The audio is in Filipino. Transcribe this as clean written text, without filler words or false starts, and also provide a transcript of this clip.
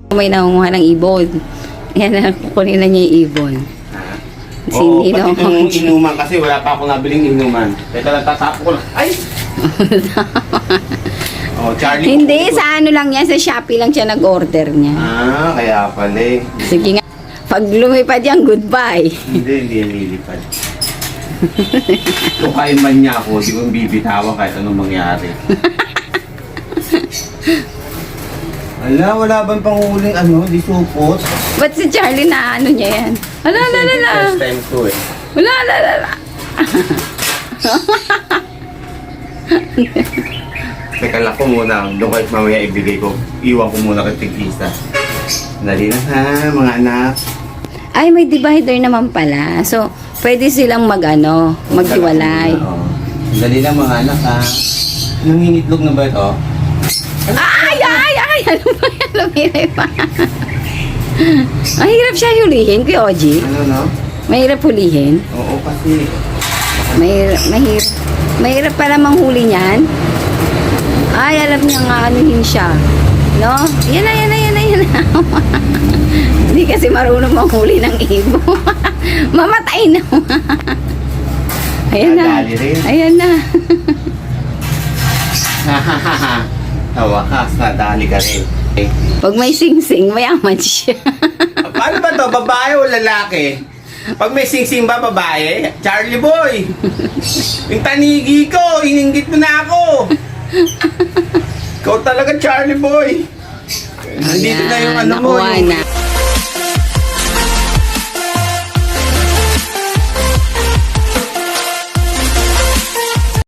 May nangunguha ng ibon. Yan, kukunin na niya yung ibon. Oo, pati itong inuman kasi wala pa akong nabiling inuman. Teka lang, tatapo ko lang. Ay! Oh, Charlie. Hindi, sa ano lang yan, sa Shopee lang siya nag-order niya. Ah, kaya pala eh. Sige nga, pag lumipad yan, goodbye. Hindi yan lilipad. Kung kain man niya ako, di ko bibitawan kahit anong mangyari. Wala bang panghuling di supot? Ba't si Charlie na ano niya yan? Ala. First time ko eh. Ala. Teka lang ko muna, doon kahit mamaya ibigay ko. Iwan ko muna kay Tigisa. Dali na ha, mga anak. Ay, may divider naman pala. So, pwede silang maghiwalay. Oo. Dali na mga anak ha. Nangingitlog na ba ito? Ay! Ano ba yan? Lumiray pa. Mahirap siya hulihin, Kuya Oji. Ano no? Mahirap hulihin. Oo kasi. Mahirap pala manghuli niyan. Ay, alam niya nga anuhin siya. No? Yan na. Hindi kasi marunong manghuli ng ibo. Mamatay na. Ayan na. Nadali rin. Ayan na. Wakas, nadali ka rin. Pag may sing-sing, mayaman siya. Paano ba to? Babae o lalaki? Pag may sing-sing ba, babae? Charlie boy! Yung tanigi ko, ininggit mo na ako! Ikaw talaga, Charlie boy! Nandito na yung ano mo. Nakuha na.